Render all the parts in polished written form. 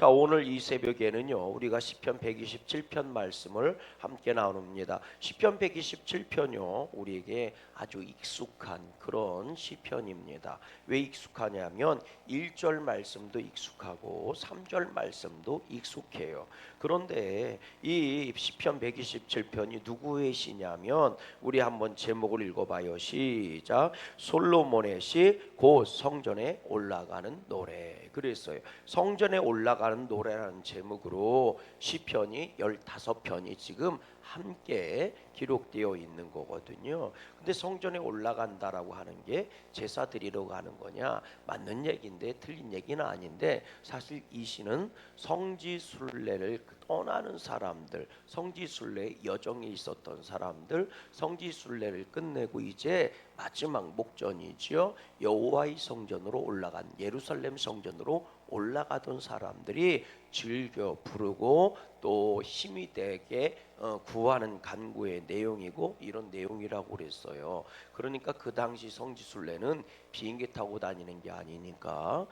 자, 오늘 이 새벽에는요, 우리가 시편 127편 말씀을 함께 나눕니다. 시편 127편요, 우리에게 아주 익숙한 그런 시편입니다. 왜 익숙하냐면 1절 말씀도 익숙하고 3절 말씀도 익숙해요. 그런데 이 시편 127편이 누구의 시냐면, 우리 한번 제목을 읽어봐요. 시작. 솔로몬의 시, 곧 성전에 올라가는 노래. 그랬어요. 성전에 올라가는 노래라는 제목으로 시편이 15편이 지금 함께 기록되어 있는 거거든요. 근데 성전에 올라간다라고 하는 게 제사 드리러 가는 거냐? 맞는 얘기인데 틀린 얘기는 아닌데, 사실 이 시는 성지순례를 떠나는 사람들, 성지순례 여정에 있었던 사람들, 성지순례를 끝내고 이제 마지막 목전이지요, 여호와의 성전으로 올라간, 예루살렘 성전으로 올라가던 사람들이 즐겨 부르고 또 힘이 되게 구하는 간구의 내용이고, 이런 내용이라고 그랬어요. 그러니까 그 당시 성지순례는 비행기 타고 다니는 게 아니니까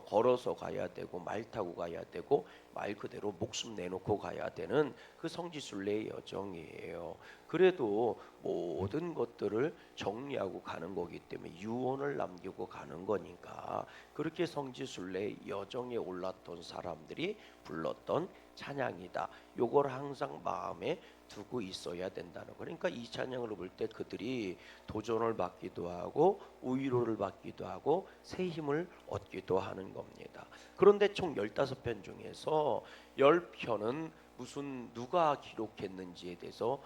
걸어서 가야 되고 말 타고 가야 되고 말 그대로 목숨 내놓고 가야 되는 그 성지순례의 여정이에요. 그래도 모든 것들을 정리하고 가는 거기 때문에 유언을 남기고 가는 거니까, 그렇게 성지순례의 여정에 올랐던 사람들이 불렀던 찬양이다. 요걸 항상 마음에 두고 있어야 된다는 거. 그러니까 이 찬양을 부를 때 그들이 도전을 받기도 하고 위로를 받기도 하고 새 힘을 얻기도 하는 겁니다. 그런데 총 15편 중에서 10편은 무슨 누가 기록했는지에 대해서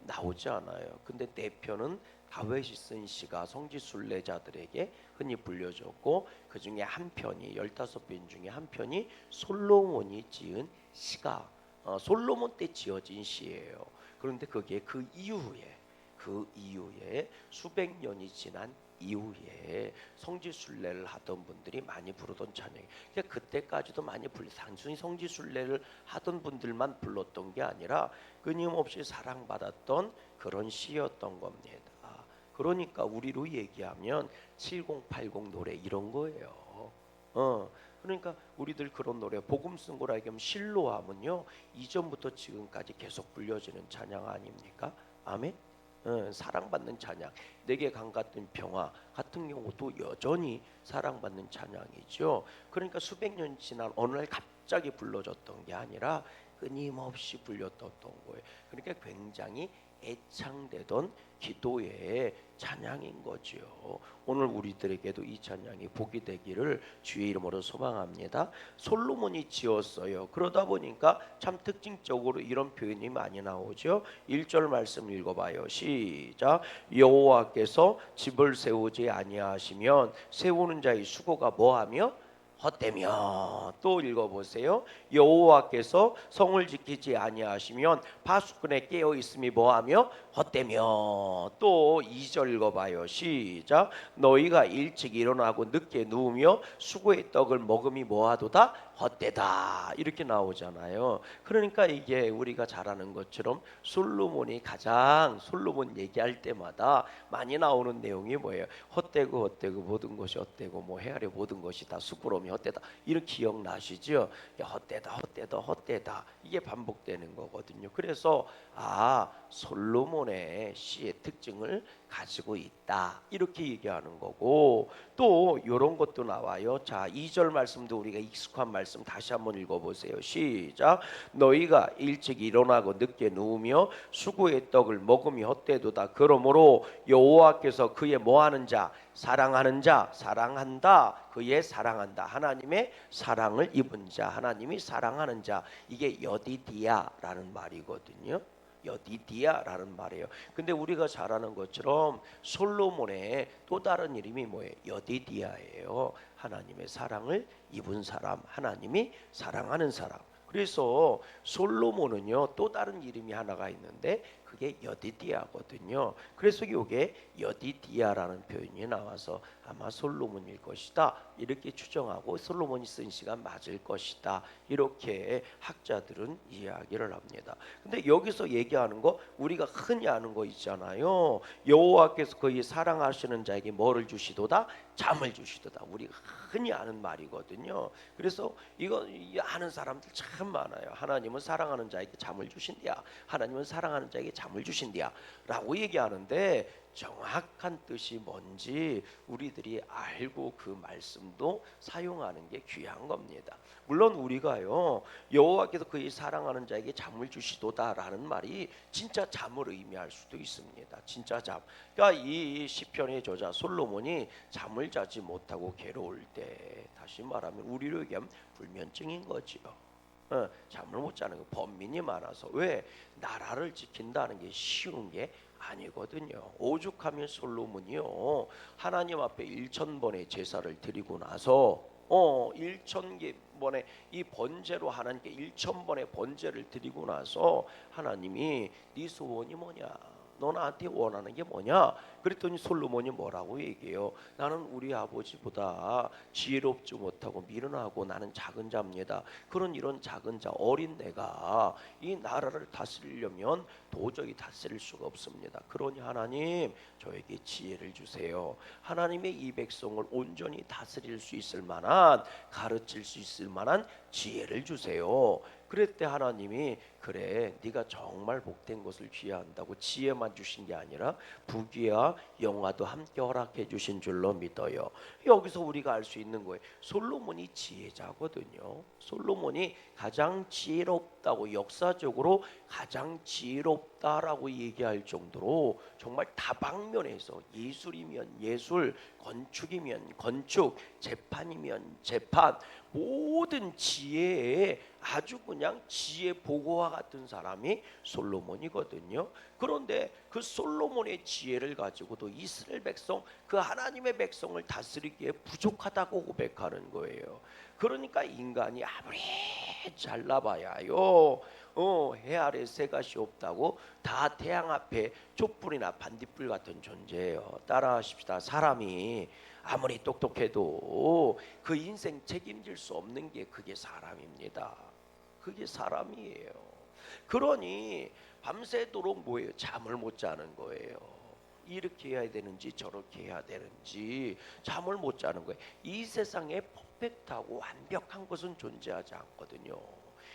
나오지 않아요. 근데 4편은 다윗이 쓴 시가 성지순례자들에게 흔히 불려졌고, 그 중에 한 편이, 15편 중에 한 편이 솔로몬이 지은 시가 솔로몬 때 지어진 시예요. 그런데 그게 그 이후에 수백 년이 지난 이후에 성지순례를 하던 분들이 많이 부르던 찬양이, 그러니까 그때까지도 많이 단순히 성지순례를 하던 분들만 불렀던 게 아니라 끊임없이 사랑받았던 그런 시였던 겁니다. 그러니까 우리로 얘기하면 7080 노래 이런 거예요. 그러니까 우리들 그런 노래, 복음 쓴 거라 얘기하면 실로하면요, 이전부터 지금까지 계속 불려지는 찬양 아닙니까? 아멘. 사랑받는 찬양. 내게 강 같은 평화 같은 경우도 여전히 사랑받는 찬양이죠. 그러니까 수백 년 지난 어느 날 갑자기 불러졌던 게 아니라 끊임없이 불렸던 거예요. 그러니까 굉장히 애창되던 기도의 찬양인 거지요. 오늘 우리들에게도 이 찬양이 복이 되기를 주의 이름으로 소망합니다. 솔로몬이 지었어요. 그러다 보니까 참 특징적으로 이런 표현이 많이 나오죠. 1절 말씀 읽어봐요. 시작. 여호와께서 집을 세우지 아니하시면 세우는 자의 수고가 뭐하며 헛되며. 또 읽어보세요. 여호와께서 성을 지키지 아니하시면 파수꾼에 깨어 있음이 뭐하며 헛되며. 또 2절 읽어봐요. 시작. 너희가 일찍 일어나고 늦게 누우며 수고의 떡을 먹음이 뭐하도다 헛되다. 이렇게 나오잖아요. 그러니까 이게 우리가 잘 아는 것처럼 솔로몬 얘기할 때마다 많이 나오는 내용이 뭐예요? 헛되고 모든 것이 헛되고 뭐 헤아려 모든 것이 다 수고로움이 헛되다. 이런 기억나시죠? 헛되다 이게 반복되는 거거든요. 그래서 솔로몬의 시의 특징을 가지고 있다, 이렇게 얘기하는 거고, 또 이런 것도 나와요. 자, 2절 말씀도 우리가 익숙한 말씀 다시 한번 읽어보세요. 시작. 너희가 일찍 일어나고 늦게 누우며 수고의 떡을 먹음이 헛되도다. 그러므로 여호와께서 그의 뭐하는 자, 사랑하는 자, 사랑한다. 그의 사랑한다. 하나님의 사랑을 입은 자, 하나님이 사랑하는 자. 이게 여디디아라는 말이거든요. 여디디아라는 말이에요. 근데 우리가 잘 아는 것처럼 솔로몬의 또 다른 이름이 뭐예요? 여디디아예요. 하나님의 사랑을 입은 사람, 하나님이 사랑하는 사람. 그래서 솔로몬은요, 또 다른 이름이 하나가 있는데 그게 여디디아거든요. 그래서 이게 여디디아라는 표현이 나와서 아마 솔로몬일 것이다 이렇게 추정하고 솔로몬이 쓴 시가 맞을 것이다 이렇게 학자들은 이야기를 합니다. 근데 여기서 얘기하는 거 우리가 흔히 아는 거 있잖아요. 여호와께서 그의 사랑하시는 자에게 뭐를 주시도다? 잠을 주시도다. 우리가 흔히 아는 말이거든요. 그래서 이거 아는 사람들 참 많아요. 하나님은 사랑하는 자에게 잠을 주신대야. 하나님은 사랑하는 자에게 잠을 주신대야 라고 얘기하는데 정확한 뜻이 뭔지 우리들이 알고 그 말씀도 사용하는 게 귀한 겁니다. 물론 우리가요 여호와께서 그의 사랑하는 자에게 잠을 주시도다라는 말이 진짜 잠을 의미할 수도 있습니다. 진짜 잠. 그러니까 이 시편의 저자 솔로몬이 잠을 자지 못하고 괴로울 때 다시 말하면 우리로 얘기하면 불면증인 거지요. 잠을 못 자는 거 범민이 많아서 왜 나라를 지킨다는 게 쉬운 게 아니거든요. 오죽하면 솔로몬이요 하나님 앞에 1000번의 제사를 드리고 나서 1000번의 이 번제로 하나님께 1000번의 번제를 드리고 나서 하나님이 네 소원이 뭐냐? 너 나한테 원하는 게 뭐냐? 그랬더니 솔로몬이 뭐라고 얘기해요? 나는 우리 아버지보다 지혜롭지 못하고 미련하고 나는 작은 자입니다. 그런 이런 작은 자 어린 내가 이 나라를 다스리려면 도저히 다스릴 수가 없습니다. 그러니 하나님 저에게 지혜를 주세요. 하나님의 이 백성을 온전히 다스릴 수 있을 만한 가르칠 수 있을 만한 지혜를 주세요. 그랬대 하나님이 그래 네가 정말 복된 것을 취한다고 지혜만 주신 게 아니라 부귀와 영화도 함께 허락해 주신 줄로 믿어요. 여기서 우리가 알 수 있는 거예요. 솔로몬이 지혜자거든요. 솔로몬이 가장 지혜롭다고 역사적으로 가장 지혜롭다라고 얘기할 정도로 정말 다방면에서 예술이면 예술, 건축이면 건축, 재판이면 재판 모든 지혜에 아주 그냥 지혜 보고와 같은 사람이 솔로몬이거든요. 그런데 그 솔로몬의 지혜를 가지고도 이스라엘 백성 그 하나님의 백성을 다스리기에 부족하다고 고백하는 거예요. 그러니까 인간이 아무리 잘나봐야요 해 아래 새 가시 없다고 다 태양 앞에 촛불이나 반딧불 같은 존재예요. 따라하십시다. 사람이 아무리 똑똑해도 그 인생 책임질 수 없는 게 그게 사람입니다. 그게 사람이에요. 그러니 밤새도록 뭐예요? 잠을 못 자는 거예요. 이렇게 해야 되는지 저렇게 해야 되는지 잠을 못 자는 거예요. 이 세상에 퍼펙트하고 완벽한 것은 존재하지 않거든요.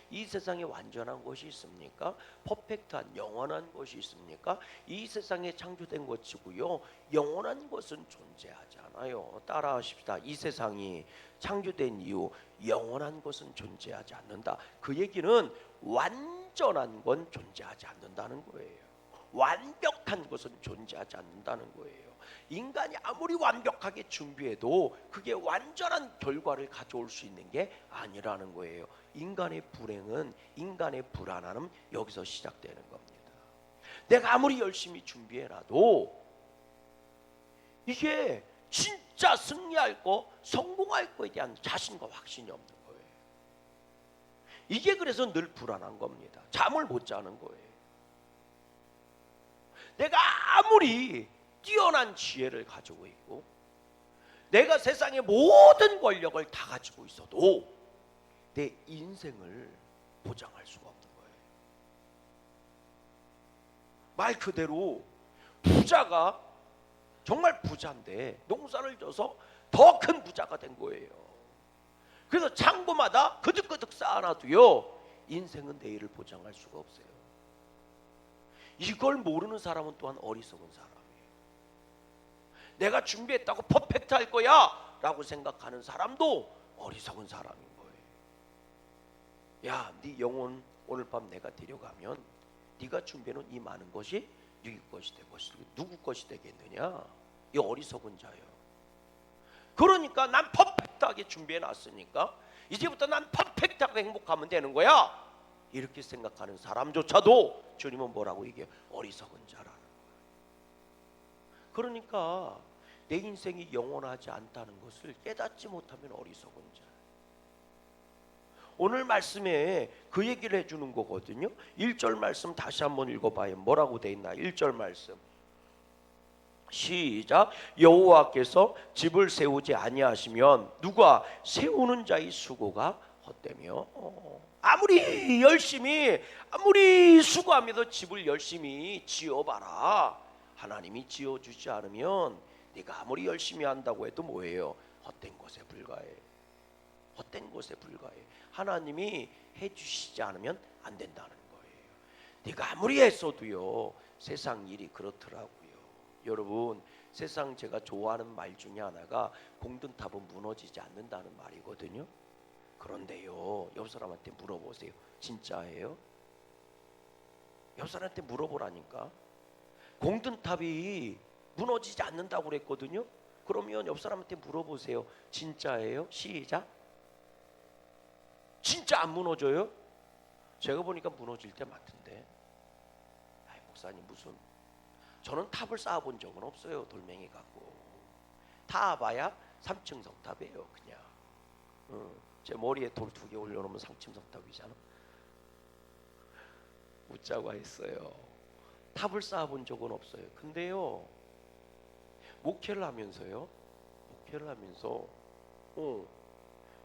이 세상에 완전한 것이 있습니까? 퍼펙트한 영원한 것이 있습니까? 이 세상에 창조된 것이고요 영원한 것은 존재하지 않아요. 따라하십시다. 이 세상이 창조된 이후 영원한 것은 존재하지 않는다. 그 얘기는 완전한 건 존재하지 않는다는 거예요. 완벽한 것은 존재하지 않는다는 거예요. 인간이 아무리 완벽하게 준비해도 그게 완전한 결과를 가져올 수 있는 게 아니라는 거예요. 인간의 불행은 인간의 불안함은 여기서 시작되는 겁니다. 내가 아무리 열심히 준비해놔도 이게 진짜 승리할 거 성공할 거에 대한 자신과 확신이 없는 거예요. 이게 그래서 늘 불안한 겁니다. 잠을 못 자는 거예요. 내가 아무리 뛰어난 지혜를 가지고 있고 내가 세상의 모든 권력을 다 가지고 있어도 내 인생을 보장할 수가 없는 거예요. 말 그대로 부자가 정말 부자인데 농사를 져서 더 큰 부자가 된 거예요. 그래서 창고마다 그득그득 쌓아놔도요 인생은 내일을 보장할 수가 없어요. 이걸 모르는 사람은 또한 어리석은 사람이에요. 내가 준비했다고 퍼펙트 할 거야 라고 생각하는 사람도 어리석은 사람인 거예요. 야, 네 영혼 오늘 밤 내가 데려가면 네가 준비해놓은 이 많은 것이 네 것이 될 것이고 누구 것이 되겠느냐? 이 어리석은 자예요. 그러니까 난 퍼펙트하게 준비해놨으니까 이제부터 난 퍼펙트하게 행복하면 되는 거야 이렇게 생각하는 사람조차도 주님은 뭐라고 얘기해요? 어리석은 자라는 거예요. 그러니까 내 인생이 영원하지 않다는 것을 깨닫지 못하면 어리석은 자. 오늘 말씀에 그 얘기를 해주는 거거든요. 1절 말씀 다시 한번 읽어봐요. 뭐라고 돼 있나? 1절 말씀 시작. 여호와께서 집을 세우지 아니하시면 누가 세우는 자의 수고가 헛되며. 아무리 수고하면서 집을 열심히 지어봐라, 하나님이 지어주지 않으면 네가 아무리 열심히 한다고 해도 뭐예요? 헛된 것에 불과해. 헛된 것에 불과해. 하나님이 해주시지 않으면 안 된다는 거예요. 네가 아무리 했어도요, 세상 일이 그렇더라고요. 여러분, 세상 제가 좋아하는 말 중에 하나가 공든탑은 무너지지 않는다는 말이거든요. 그런데요, 옆 사람한테 물어보세요. 진짜예요? 옆 사람한테 물어보라니까. 공든탑이 무너지지 않는다고 그랬거든요. 그러면 옆 사람한테 물어보세요. 진짜예요? 시작. 진짜 안 무너져요? 제가 보니까 무너질 때 많던데. 아이, 목사님 무슨, 저는 탑을 쌓아본 적은 없어요. 돌멩이 갖고 다 봐야 3층 성탑이에요. 그냥 제 머리에 돌 2개 올려놓으면 3층 성탑이잖아. 웃자고 했어요. 탑을 쌓아본 적은 없어요. 근데요, 목회를 하면서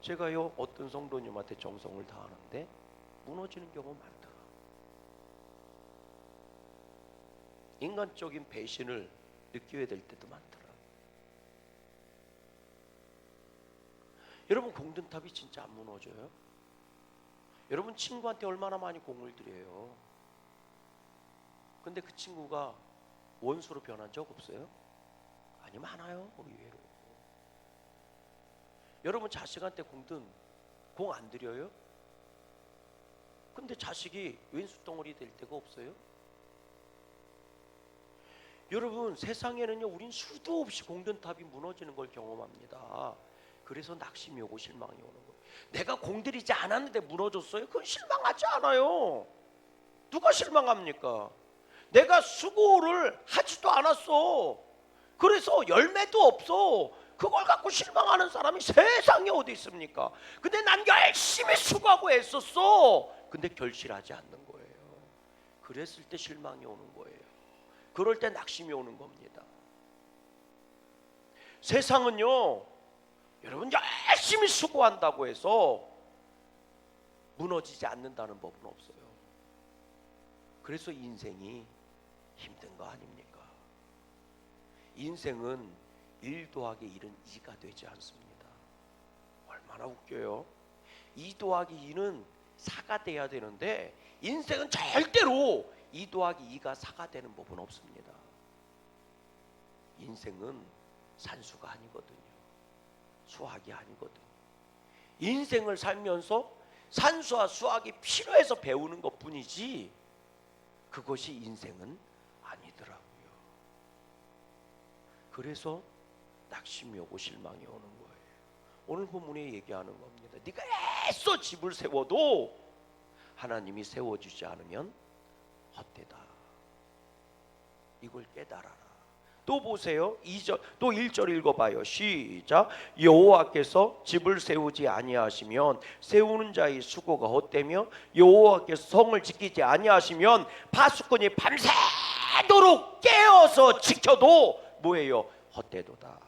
제가요 어떤 성도님한테 정성을 다하는데 무너지는 경우 많더라. 인간적인 배신을 느끼게 될 때도 많더라. 여러분, 공든탑이 진짜 안 무너져요? 여러분, 친구한테 얼마나 많이 공을 들여요. 근데 그 친구가 원수로 변한 적 없어요? 아니, 많아요. 의외로. 여러분, 자식한테 공 안 들여요? 근데 자식이 왼수덩어리 될 때가 없어요? 여러분, 세상에는요, 우린 수도 없이 공든탑이 무너지는 걸 경험합니다. 그래서 낙심이 오고 실망이 오는 거예요. 내가 공들이지 않았는데 무너졌어요? 그건 실망하지 않아요. 누가 실망합니까? 내가 수고를 하지도 않았어. 그래서 열매도 없어. 그걸 갖고 실망하는 사람이 세상에 어디 있습니까? 근데 난 열심히 수고하고 애썼어. 근데 결실하지 않는 거예요. 그랬을 때 실망이 오는 거예요. 그럴 때 낙심이 오는 겁니다. 세상은요, 여러분, 열심히 수고한다고 해서 무너지지 않는다는 법은 없어요. 그래서 인생이 힘든 거 아닙니까? 인생은 1 더하기 1은 2가 되지 않습니다. 얼마나 웃겨요. 2 더하기 2는 4가 돼야 되는데 인생은 절대로 2 더하기 2가 4가 되는 법은 없습니다. 인생은 산수가 아니거든요. 수학이 아니거든요. 인생을 살면서 산수와 수학이 필요해서 배우는 것뿐이지 그것이 인생은 아니더라고요. 그래서 낙심이 오고 실망이 오는 거예요. 오늘 본문에 얘기하는 겁니다. 네가 애써 집을 세워도 하나님이 세워주지 않으면 헛되다. 이걸 깨달아라. 또 보세요. 2절, 또 1절 읽어봐요. 시작. 여호와께서 집을 세우지 아니하시면 세우는 자의 수고가 헛되며 여호와께서 성을 지키지 아니하시면 파수꾼이 밤새도록 깨어서 지켜도 뭐예요? 헛되도다.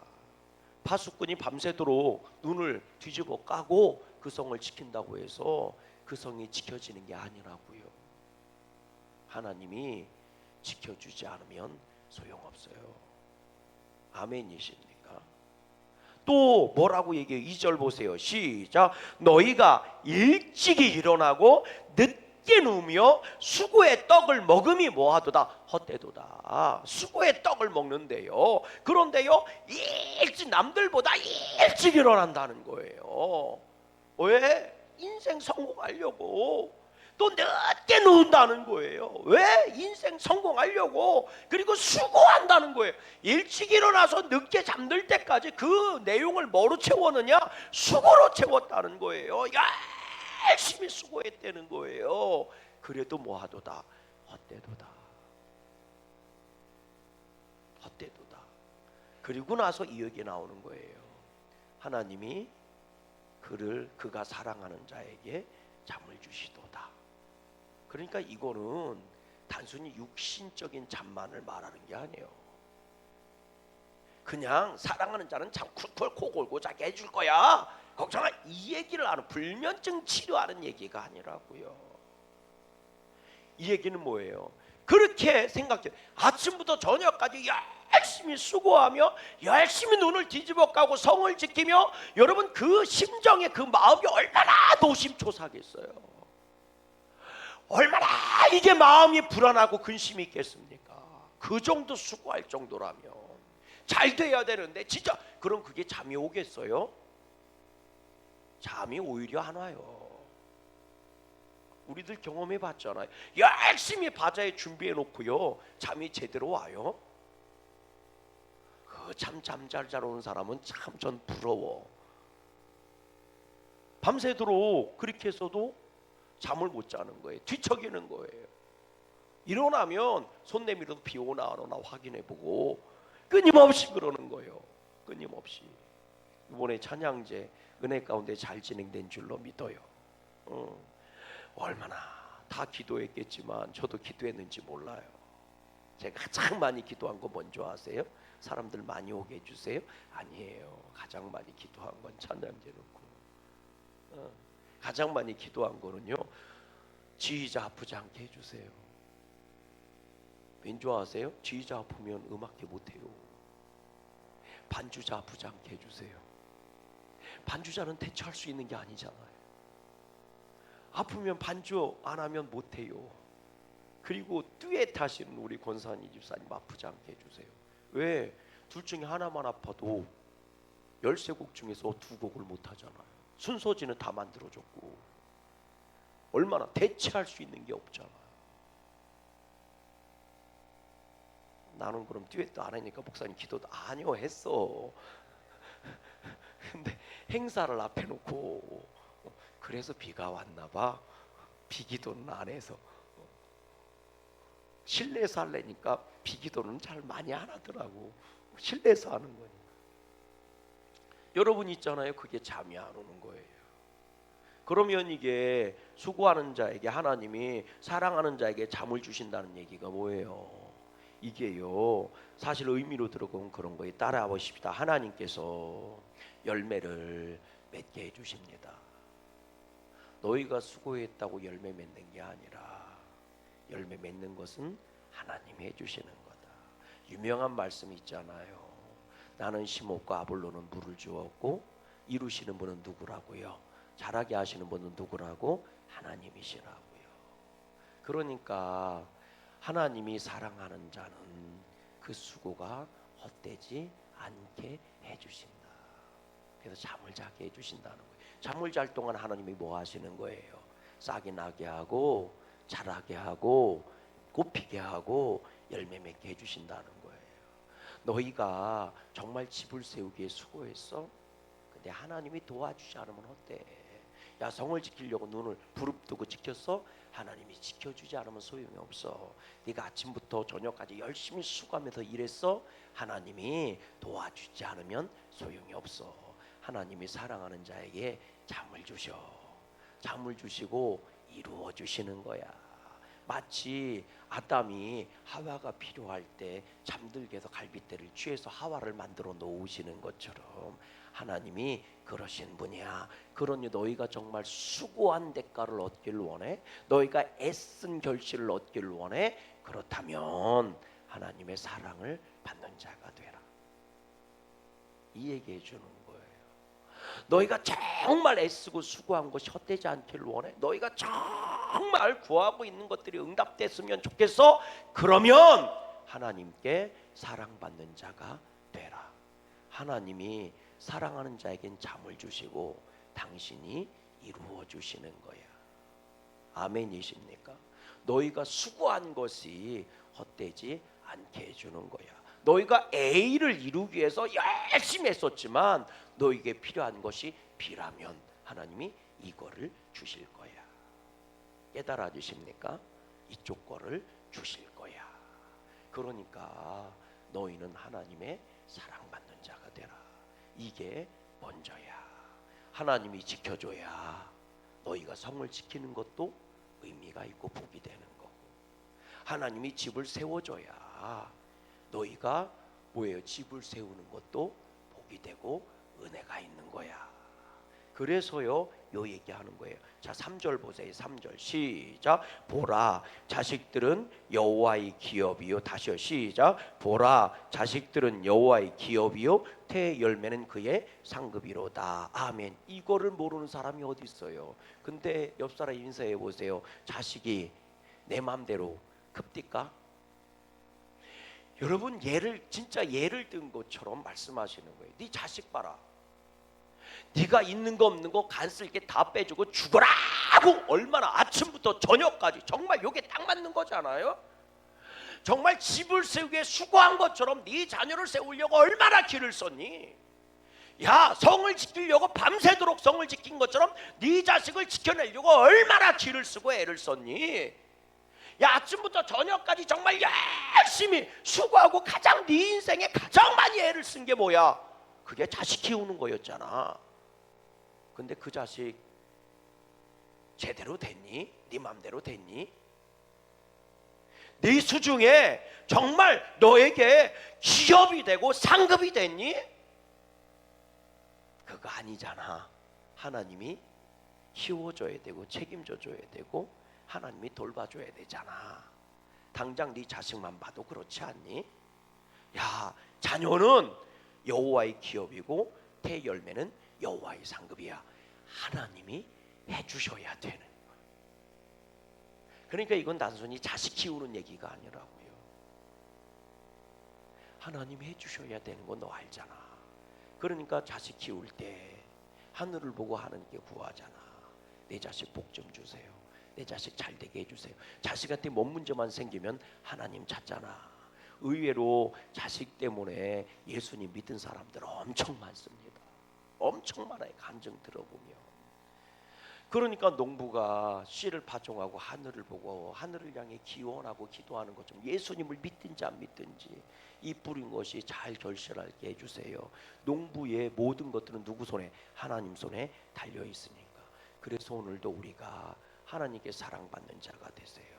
파수꾼이 밤새도록 눈을 뒤집어 까고 그 성을 지킨다고 해서 그 성이 지켜지는 게 아니라고요. 하나님이 지켜주지 않으면 소용없어요. 아멘이십니까? 또 뭐라고 얘기해요? 2절 보세요. 시작. 너희가 일찍이 일어나고 늦게 누우며 수고의 떡을 먹음이 뭐하도다? 헛되도다. 수고의 떡을 먹는데요. 그런데요, 일찍 남들보다 일찍 일어난다는 거예요. 왜? 인생 성공하려고. 또 늦게 누운다는 거예요. 왜? 인생 성공하려고. 그리고 수고한다는 거예요. 일찍 일어나서 늦게 잠들 때까지 그 내용을 뭐로 채웠느냐? 수고로 채웠다는 거예요. 열심히 수고했다는 거예요. 그래도 뭐하도다? 헛되도다. 헛되도다. 그리고 나서 이 얘기 나오는 거예요. 하나님이 그가 사랑하는 자에게 잠을 주시도다. 그러니까 이거는 단순히 육신적인 잠만을 말하는 게 아니에요. 그냥 사랑하는 자는 잠 쿨쿨 코 골고 자게 해줄 거야, 걱정하, 이 얘기를 하는, 불면증 치료하는 얘기가 아니라고요. 이 얘기는 뭐예요? 그렇게 생각해. 아침부터 저녁까지 열심히 수고하며 열심히 눈을 뒤집어 까고 성을 지키며, 여러분 그 심정에 그 마음이 얼마나 노심초사하겠어요. 얼마나 이게 마음이 불안하고 근심이 있겠습니까? 그 정도 수고할 정도라면 잘 돼야 되는데 진짜 그럼 그게 잠이 오겠어요? 잠이 오히려 안 와요. 우리들 경험해 봤잖아요. 열심히 바자회 준비해 놓고요, 잠이 제대로 와요? 그 참 잠 잘 자러 오는 사람은 참 전 부러워. 밤새도록 그렇게 해서도 잠을 못 자는 거예요. 뒤척이는 거예요. 일어나면 손 내밀어도 비 오나 안 오나 확인해보고 끊임없이 그러는 거예요. 끊임없이. 이번에 찬양제 은혜 가운데 잘 진행된 줄로 믿어요. 얼마나 다 기도했겠지만 저도 기도했는지 몰라요. 제가 가장 많이 기도한 거 뭔지 아세요? 사람들 많이 오게 해주세요? 아니에요. 가장 많이 기도한 건 찬양제 놓고, 가장 많이 기도한 거는요, 지휘자 아프지 않게 해주세요. 왠지 아세요? 지휘자 아프면 음악회 못해요. 반주자 아프지 않게 해주세요. 반주자는 대처할 수 있는 게 아니잖아요. 아프면 반주 안 하면 못해요. 그리고 듀엣 하시는 우리 권산희 집사님 아프지 않게 해주세요. 왜? 둘 중에 하나만 아파도 13곡 중에서 2곡을 못하잖아요. 순서지는 다 만들어줬고 얼마나 대체할 수 있는 게 없잖아요. 나는 그럼 듀엣도 안 하니까 목사님 기도도 아니요 했어. 근데 행사를 앞에 놓고 그래서 비가 왔나 봐. 비기도는 안 해서 실내에서 하려니까 비기도는 잘 많이 안 하더라고. 실내에서 하는 거니까. 여러분 있잖아요, 그게 잠이 안 오는 거예요. 그러면 이게 수고하는 자에게 하나님이 사랑하는 자에게 잠을 주신다는 얘기가 뭐예요? 이게요, 사실 의미로 들어보면 그런 거예요. 따라와 보십시다. 하나님께서 열매를 맺게 해주십니다. 너희가 수고했다고 열매 맺는 게 아니라 열매 맺는 것은 하나님이 해주시는 거다. 유명한 말씀이 있잖아요. 나는 심었고 아볼로는 물을 주었고 이루시는 분은 누구라고요? 자라게 하시는 분은 누구라고? 하나님이시라고요. 그러니까 하나님이 사랑하는 자는 그 수고가 헛되지 않게 해주신다. 그래서 잠을 자게 해주신다는 거예요. 잠을 잘 동안 하나님이 뭐 하시는 거예요? 싹이 나게 하고 자라게 하고 꽃피게 하고 열매 맺게 해주신다는 거예요. 너희가 정말 집을 세우기에 수고했어? 근데 하나님이 도와주지 않으면 어때? 야, 성을 지키려고 눈을 부릅뜨고 지켰어? 하나님이 지켜주지 않으면 소용이 없어. 네가 아침부터 저녁까지 열심히 수고하면서 일했어? 하나님이 도와주지 않으면 소용이 없어. 하나님이 사랑하는 자에게 잠을 주셔. 잠을 주시고 이루어 주시는 거야. 마치 아담이 하와가 필요할 때 잠들게 해서 갈빗대를 취해서 하와를 만들어 놓으시는 것처럼 하나님이 그러신 분이야. 그러니 너희가 정말 수고한 대가를 얻기를 원해? 너희가 애쓴 결실을 얻기를 원해? 그렇다면 하나님의 사랑을 받는 자가 되라. 이 얘기해 주는 거예요. 너희가 정말 애쓰고 수고한 것이 헛되지 않기를 원해? 너희가 정말 구하고 있는 것들이 응답됐으면 좋겠어? 그러면 하나님께 사랑받는 자가 되라. 하나님이 사랑하는 자에겐 잠을 주시고 당신이 이루어 주시는 거야. 아멘이십니까? 너희가 수고한 것이 헛되지 않게 해주는 거야. 너희가 A를 이루기 위해서 열심히 했었지만 너에게 필요한 것이 B라면 하나님이 이거를 주실 거야. 깨달아 주십니까? 이쪽 거를 주실 거야. 그러니까 너희는 하나님의 사랑받는 자가 되라. 이게 먼저야. 하나님이 지켜줘야 너희가 성을 지키는 것도 의미가 있고 복이 되는 거고, 하나님이 집을 세워줘야 너희가 뭐예요? 집을 세우는 것도 복이 되고 은혜가 있는 거야. 그래서요 요 얘기하는 거예요. 자 3절 보세요. 3절 시작. 보라 자식들은 여호와의 기업이요. 다시요 시작. 보라 자식들은 여호와의 기업이요 태 열매는 그의 상급이로다. 아멘. 이거를 모르는 사람이 어디 있어요? 근데 옆 사람 인사해 보세요. 자식이 내 맘대로 급딜까? 여러분 진짜 예를 든 것처럼 말씀하시는 거예요. 네 자식 봐라. 네가 있는 거 없는 거 간쓸게 다 빼주고 죽어라고 얼마나 아침부터 저녁까지 정말 요게 딱 맞는 거잖아요. 정말 집을 세우기에 수고한 것처럼 네 자녀를 세우려고 얼마나 길을 썼니? 야 성을 지키려고 밤새도록 성을 지킨 것처럼 네 자식을 지켜내려고 얼마나 길을 쓰고 애를 썼니? 야 아침부터 저녁까지 정말 열심히 수고하고 가장 네 인생에 가장 많이 애를 쓴 게 뭐야? 그게 자식 키우는 거였잖아. 근데 그 자식 제대로 됐니? 네 맘대로 됐니? 네 수중에 정말 너에게 기업이 되고 상급이 됐니? 그거 아니잖아. 하나님이 키워줘야 되고 책임져 줘야 되고 하나님이 돌봐줘야 되잖아. 당장 네 자식만 봐도 그렇지 않니? 야 자녀는 여호와의 기업이고 태 열매는 여호와의 상급이야. 하나님이 해주셔야 되는 거야. 그러니까 이건 단순히 자식 키우는 얘기가 아니라고요. 하나님이 해주셔야 되는 거 너 알잖아. 그러니까 자식 키울 때 하늘을 보고 하나님께 구하잖아. 내 자식 복 좀 주세요. 내 자식 잘 되게 해주세요. 자식한테 뭔 문제만 생기면 하나님 찾잖아. 의외로 자식 때문에 예수님 믿은 사람들 엄청 많습니다. 엄청 많아요. 간증 들어보면. 그러니까 농부가 씨를 파종하고 하늘을 보고 하늘을 향해 기원하고 기도하는 것처럼 예수님을 믿든지 안 믿든지 이 뿌린 것이 잘 결실하게 해주세요. 농부의 모든 것들은 누구 손에? 하나님 손에 달려 있으니까. 그래서 오늘도 우리가 하나님께 사랑받는 자가 되세요.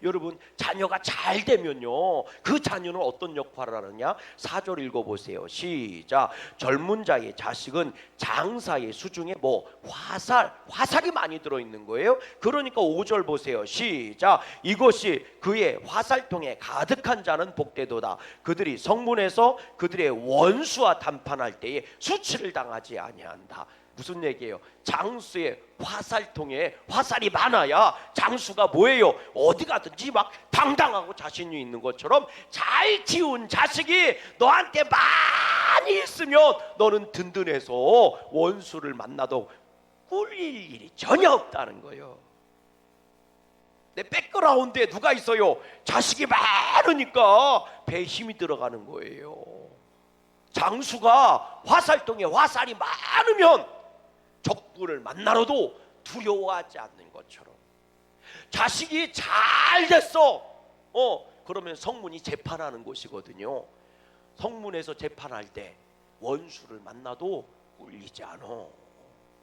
여러분 자녀가 잘 되면요 그 자녀는 어떤 역할을 하느냐? 4절 읽어보세요. 시작. 젊은 자의 자식은 장사의 수중에 뭐 화살이 많이 들어있는 거예요. 그러니까 5절 보세요. 시작. 이것이 그의 화살통에 가득한 자는 복되도다. 그들이 성문에서 그들의 원수와 담판할 때에 수치를 당하지 아니한다. 무슨 얘기예요? 장수의 화살통에 화살이 많아야 장수가 뭐예요? 어디 가든지 막 당당하고 자신이 있는 것처럼 잘 키운 자식이 너한테 많이 있으면 너는 든든해서 원수를 만나도 꿀릴 일이 전혀 없다는 거예요. 내 백그라운드에 누가 있어요? 자식이 많으니까 배에 힘이 들어가는 거예요. 장수가 화살통에 화살이 많으면 적군을 만나러도 두려워하지 않는 것처럼 자식이 잘 됐어. 그러면 성문이 재판하는 곳이거든요. 성문에서 재판할 때 원수를 만나도 꿀리지 않아.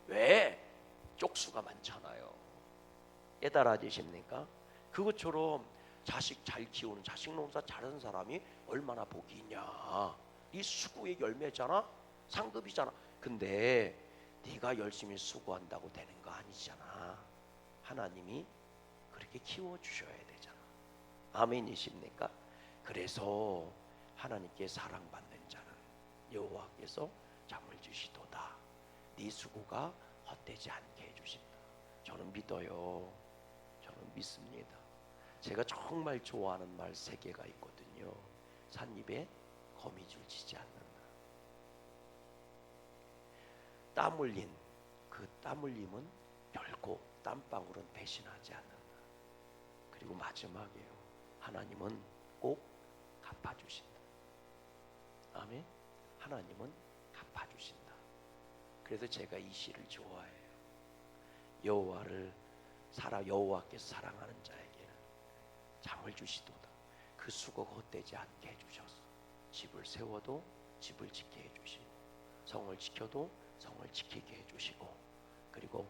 왜? 쪽수가 많잖아요. 깨달아지십니까? 그것처럼 자식 잘 키우는 자식 농사 잘하는 사람이 얼마나 복이 있냐. 이 수고의 열매잖아. 상급이잖아. 근데 네가 열심히 수고한다고 되는 거 아니잖아. 하나님이 그렇게 키워주셔야 되잖아. 아멘이십니까? 그래서 하나님께 사랑받는 자는 여호와께서 잠을 주시도다. 네 수고가 헛되지 않게 해주신다. 저는 믿어요. 저는 믿습니다. 제가 정말 좋아하는 말 3개가 있거든요. 삿입에 거미줄 치지 않는다. 땀 흘린 그 땀 흘림은 결코 땀방울은 배신하지 않는다. 그리고 마지막이에요. 하나님은 꼭 갚아주신다. 아멘. 하나님은 갚아주신다. 그래서 제가 이 시를 좋아해요. 여호와께서 사랑하는 자에게는 잠을 주시도다. 그 수고가 헛되지 않게 해주셔서 집을 세워도 집을 짓게 해주시고 성을 지켜도 성을 지키게 해주시고, 그리고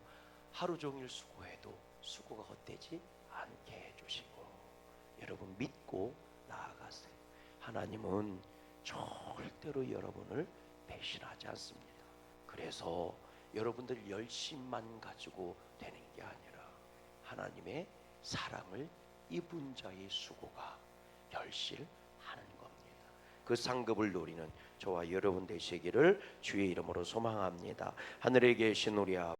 하루 종일 수고해도 수고가 헛되지 않게 해주시고, 여러분 믿고 나아가세요. 하나님은 절대로 여러분을 배신하지 않습니다. 그래서 여러분들 열심만 가지고 되는 게 아니라 하나님의 사랑을 입은 자의 수고가 결실하는 겁니다. 그 상급을 노리는 저와 여러분 되시기를 주의 이름으로 소망합니다. 하늘에 계신 우리 아버지,